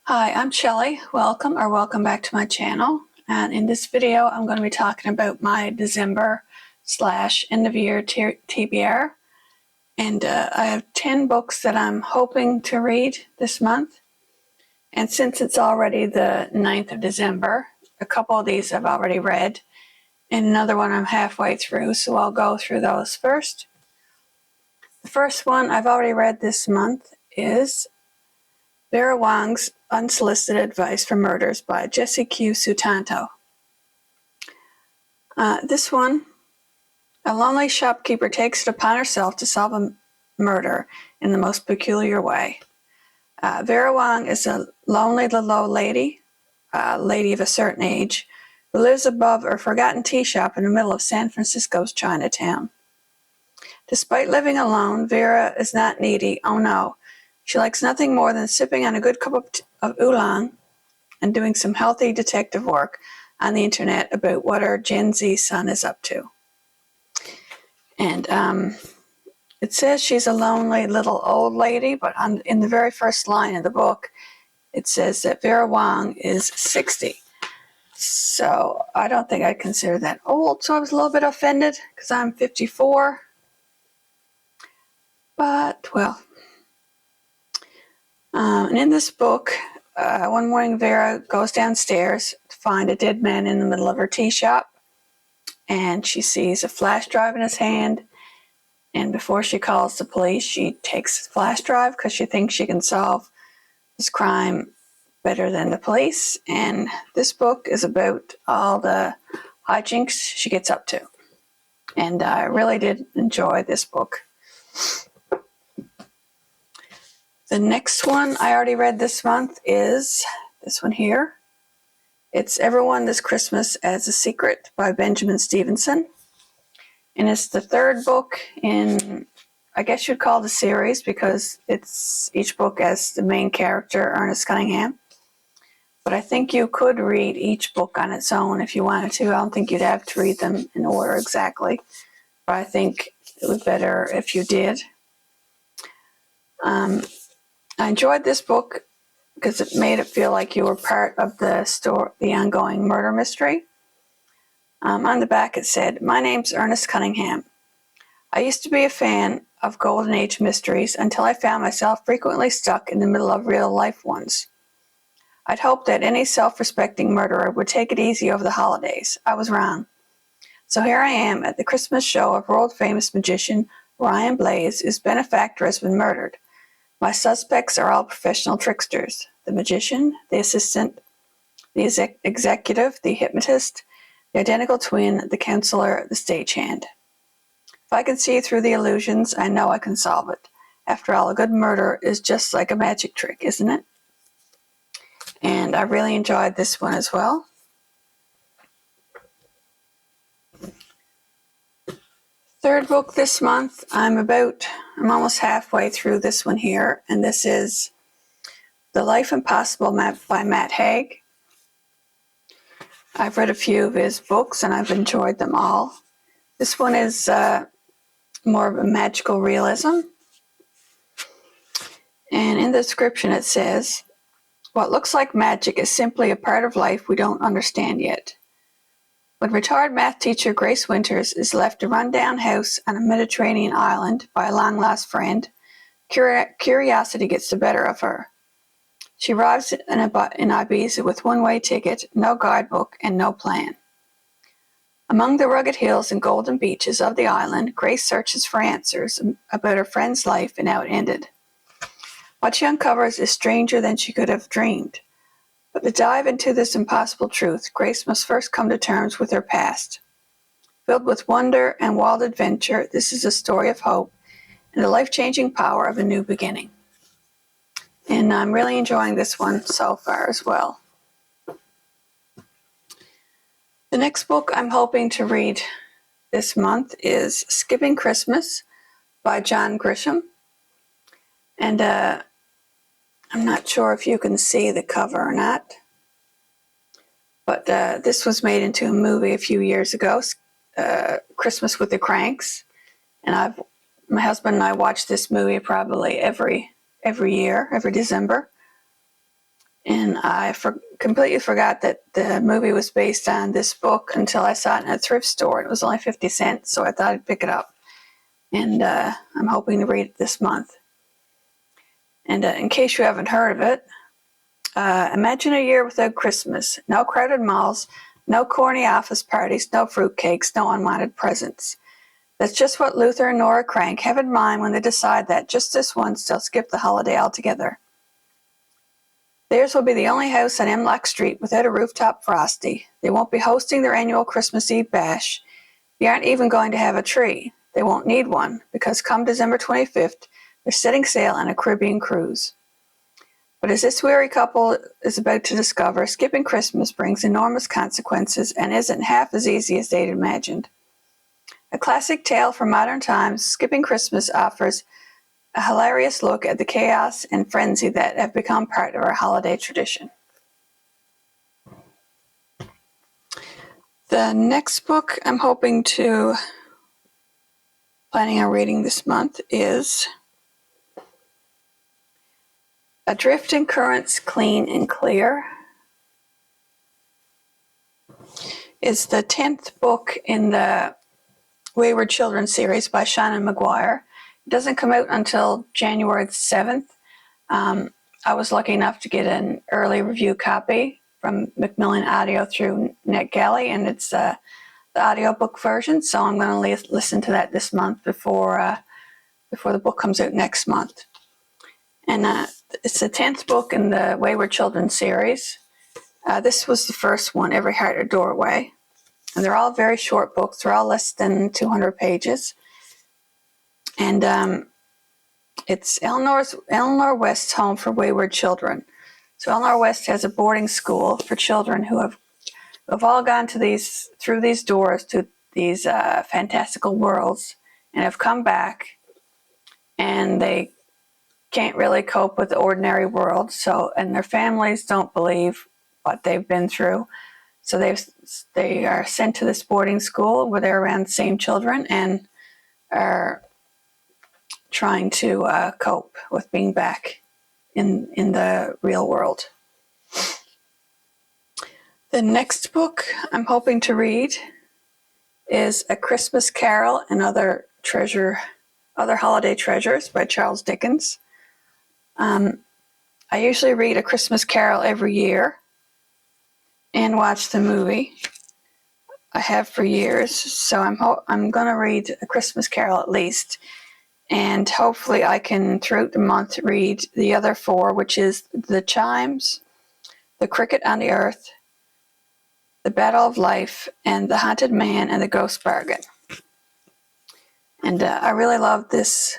Hi, I'm Shelley. Welcome back to my channel. And in this video, I'm going to be talking about my December / end of year TBR. And I have 10 books that I'm hoping to read this month. And since it's already the 9th of December, a couple of these I've already read. And another one I'm halfway through, so I'll go through those first. The first one I've already read this month is Vera Wong's Unsolicited Advice for Murders by Jesse Q. Sutanto. This one, a lonely shopkeeper takes it upon herself to solve a murder in the most peculiar way. Vera Wong is a lonely little old lady, a lady of a certain age, who lives above a forgotten tea shop in the middle of San Francisco's Chinatown. Despite living alone, Vera is not needy, oh no. She likes nothing more than sipping on a good cup of oolong and doing some healthy detective work on the internet about what her Gen Z son is up to. And it says she's a lonely little old lady, but in the very first line of the book, it says that Vera Wong is 60. So I don't think I'd consider that old, so I was a little bit offended because I'm 54. But, well. And in this book, one morning Vera goes downstairs to find a dead man in the middle of her tea shop, and she sees a flash drive in his hand, and before she calls the police, she takes the flash drive because she thinks she can solve this crime better than the police. And this book is about all the hijinks she gets up to, and I really did enjoy this book. The next one I already read this month is this one here. It's Everyone This Christmas as a Secret by Benjamin Stevenson. And it's the third book in, I guess you'd call it a series, because it's each book has the main character, Ernest Cunningham. But I think you could read each book on its own if you wanted to. I don't think you'd have to read them in order exactly. But I think it would be better if you did. I enjoyed this book because it made it feel like you were part of the ongoing murder mystery. On the back it said, "My name's Ernest Cunningham. I used to be a fan of Golden Age mysteries until I found myself frequently stuck in the middle of real-life ones. I'd hoped that any self-respecting murderer would take it easy over the holidays. I was wrong. So here I am at the Christmas show of world-famous magician Ryan Blaze, whose benefactor has been murdered. My suspects are all professional tricksters: the magician, the assistant, the executive, the hypnotist, the identical twin, the counselor, the stagehand. If I can see through the illusions, I know I can solve it. After all, a good murder is just like a magic trick, isn't it?" And I really enjoyed this one as well. Third book this month, I'm almost halfway through this one here, and this is The Life Impossible by Matt Haig. I've read a few of his books, and I've enjoyed them all. This one is more of a magical realism. And in the description it says, "What looks like magic is simply a part of life we don't understand yet. When retired math teacher Grace Winters is left a run-down house on a Mediterranean island by a long-lost friend, curiosity gets the better of her. She arrives in Ibiza with one-way ticket, no guidebook, and no plan. Among the rugged hills and golden beaches of the island, Grace searches for answers about her friend's life and how it ended. What she uncovers is stranger than she could have dreamed. But to dive into this impossible truth, Grace must first come to terms with her past. Filled with wonder and wild adventure, this is a story of hope and the life-changing power of a new beginning." And I'm really enjoying this one so far as well. The next book I'm hoping to read this month is Skipping Christmas by John Grisham. And I'm not sure if you can see the cover or not, but this was made into a movie a few years ago, Christmas with the Cranks. And my husband and I watch this movie probably every year, every December. And I completely forgot that the movie was based on this book until I saw it in a thrift store. It was only 50 cents, so I thought I'd pick it up. And I'm hoping to read it this month. And in case you haven't heard of it, imagine a year without Christmas. No crowded malls, no corny office parties, no fruitcakes, no unwanted presents. That's just what Luther and Nora Crank have in mind when they decide that just this once they'll skip the holiday altogether. Theirs will be the only house on Emlock Street without a rooftop frosty. They won't be hosting their annual Christmas Eve bash. They aren't even going to have a tree. They won't need one, because come December 25th, they're setting sail on a Caribbean cruise. But as this weary couple is about to discover, skipping Christmas brings enormous consequences and isn't half as easy as they'd imagined. A classic tale from modern times, Skipping Christmas offers a hilarious look at the chaos and frenzy that have become part of our holiday tradition. The next book I'm planning on reading this month is Adrift in Currents, Clean and Clear. It's the 10th book in the Wayward Children series by Seanan and McGuire. It doesn't come out until January 7th. I was lucky enough to get an early review copy from Macmillan Audio through NetGalley, and it's the audiobook version, so I'm going to listen to that this month before the book comes out next month. And it's the 10th book in the Wayward Children series. This was the first one, Every Heart a Doorway. And they're all very short books. They're all less than 200 pages. And it's Eleanor West's home for wayward children. So Eleanor West has a boarding school for children who have all gone through these doors to these fantastical worlds and have come back, and they can't really cope with the ordinary world. And their families don't believe what they've been through. So they are sent to this boarding school where they're around the same children and are trying to cope with being back in the real world. The next book I'm hoping to read is A Christmas Carol and Other Holiday Treasures by Charles Dickens. I usually read A Christmas Carol every year and watch the movie. I have for years, so I'm going to read A Christmas Carol at least, and hopefully I can, throughout the month, read the other four, which is The Chimes, The Cricket on the Earth, The Battle of Life, and The Haunted Man and the Ghost Bargain. And I really love this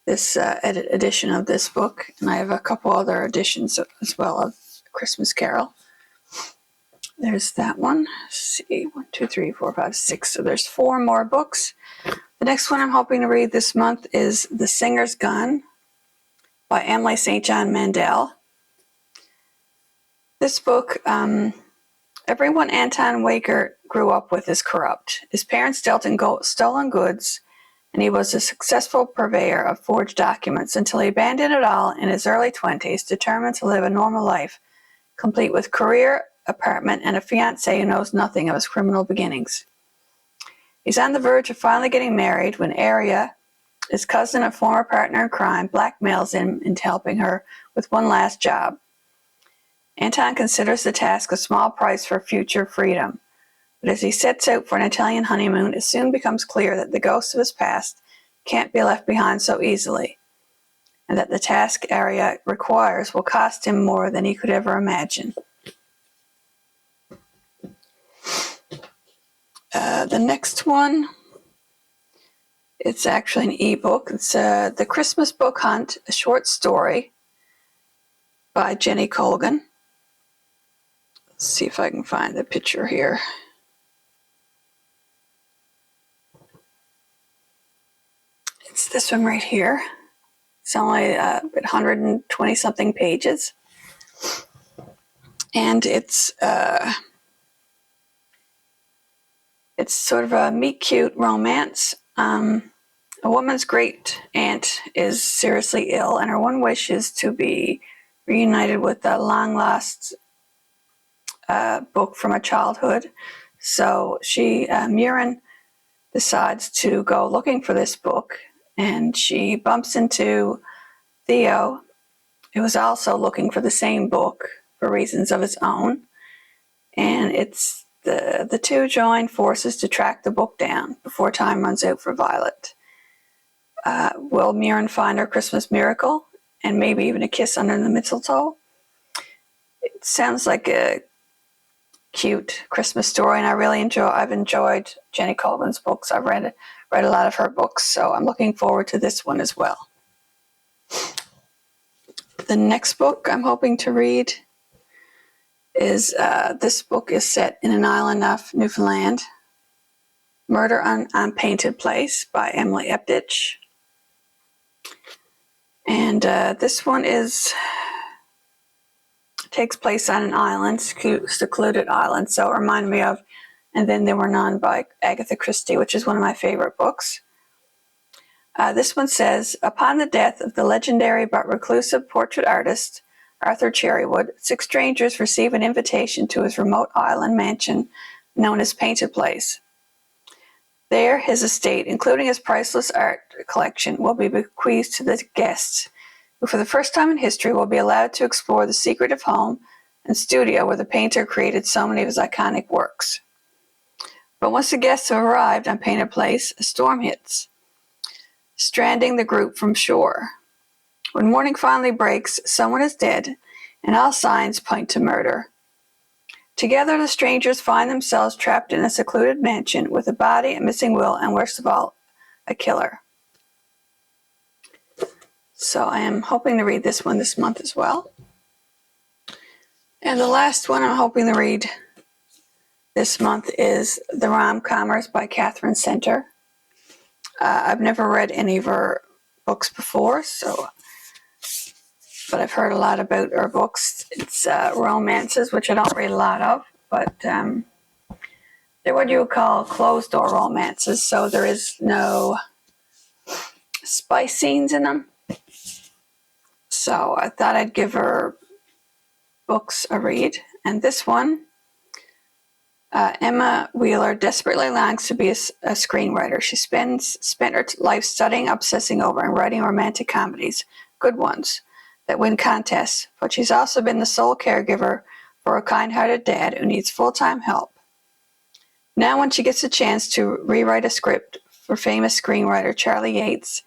edition of this book, and I have a couple other editions as well of Christmas Carol. There's that one. Let's see, 1, 2, 3, 4, 5, 6. So there's 4 more books. The next one I'm hoping to read this month is The Singer's Gun by Emily St. John Mandel. This book, everyone Anton Waker grew up with is corrupt. His parents dealt in stolen goods, and he was a successful purveyor of forged documents until he abandoned it all in his early 20s, determined to live a normal life, complete with career, apartment, and a fiancée who knows nothing of his criminal beginnings. He's on the verge of finally getting married when Aria, his cousin and former partner in crime, blackmails him into helping her with one last job. Anton considers the task a small price for future freedom, but as he sets out for an Italian honeymoon, it soon becomes clear that the ghosts of his past can't be left behind so easily, and that the task Aria requires will cost him more than he could ever imagine. The next one, it's actually an ebook. It's The Christmas Book Hunt, a short story by Jenny Colgan. Let's see if I can find the picture here. It's this one right here. It's only 120-something pages. And it's sort of a meet-cute romance. A woman's great aunt is seriously ill, and her one wish is to be reunited with a long-lost book from her childhood. So Murin decides to go looking for this book, and she bumps into Theo, who was also looking for the same book for reasons of his own. And it's the two join forces to track the book down before time runs out for Violet. Will Murin find her Christmas miracle and maybe even a kiss under the mistletoe? It sounds like a cute Christmas story, and I've enjoyed Jenny Colgan's books. I've read a lot of her books, so I'm looking forward to this one as well. The next book I'm hoping to read is this book is set in an island off Newfoundland. Murder on Painted Place by Emily Hepditch. And this one takes place on an island, secluded island, so it reminded me of And Then There Were None by Agatha Christie, which is one of my favorite books. This one says, upon the death of the legendary but reclusive portrait artist Arthur Cherrywood, 6 strangers receive an invitation to his remote island mansion known as Painted Place. There, his estate, including his priceless art collection, will be bequeathed to the guests, who for the first time in history will be allowed to explore the secretive home and studio where the painter created so many of his iconic works. But once the guests have arrived on Painted Place, a storm hits, stranding the group from shore. When morning finally breaks, someone is dead, and all signs point to murder. Together, the strangers find themselves trapped in a secluded mansion with a body, a missing will, and worst of all, a killer. So I am hoping to read this one this month as well. And the last one I'm hoping to read this month is The Rom-Commers by Katherine Center. I've never read any of her books before, but I've heard a lot about her books. It's romances, which I don't read a lot of, but they're what you would call closed-door romances, so there is no spice scenes in them. So I thought I'd give her books a read. And this one, Emma Wheeler desperately longs to be a screenwriter. She spent her life studying, obsessing over, and writing romantic comedies, good ones, that win contests, but she's also been the sole caregiver for a kind-hearted dad who needs full-time help. Now when she gets a chance to rewrite a script for famous screenwriter Charlie Yates,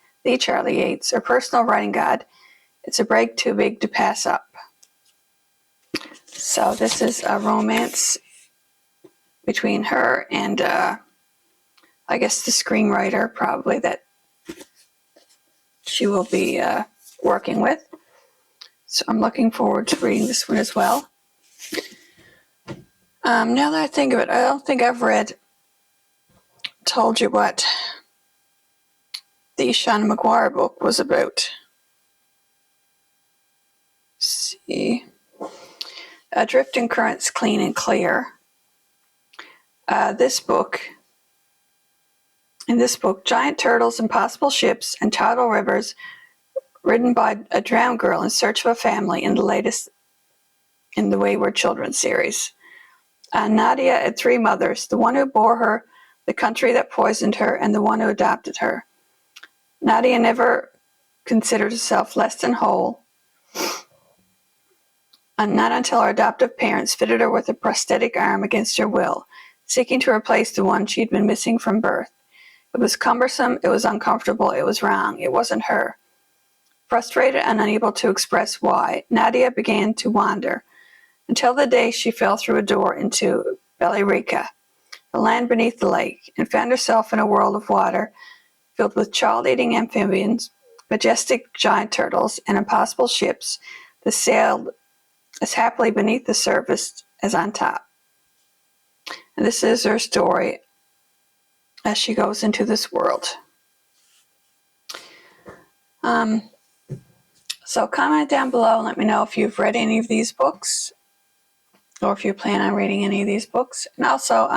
her personal writing god, it's a break too big to pass up. So this is a romance between her and, I guess, the screenwriter probably that she will be working with. So I'm looking forward to reading this one as well. Now that I think of it, I don't think I've told you what the Seanan McGuire book was about. Let's see. Adrift and Currents Clean and Clear. In this book, giant turtles, impossible ships, and tidal rivers written by a drowned girl in search of a family in the latest in the Wayward Children series. Nadia had 3 mothers, the one who bore her, the country that poisoned her, and the one who adopted her. Nadia never considered herself less than whole, and not until her adoptive parents fitted her with a prosthetic arm against her will, seeking to replace the one she had been missing from birth. It was cumbersome, it was uncomfortable, it was wrong, it wasn't her. Frustrated and unable to express why, Nadia began to wander, until the day she fell through a door into Bellerica, the land beneath the lake, and found herself in a world of water filled with child-eating amphibians, majestic giant turtles, and impossible ships that sailed as happily beneath the surface as on top. And this is her story as she goes into this world. So comment down below and let me know if you've read any of these books or if you plan on reading any of these books. And also,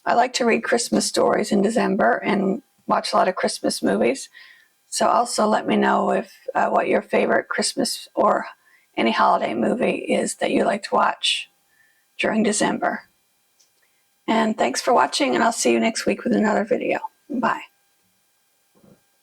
I like to read Christmas stories in December and watch a lot of Christmas movies. So also let me know if what your favorite Christmas or any holiday movie is that you like to watch during December. And thanks for watching, and I'll see you next week with another video. Bye.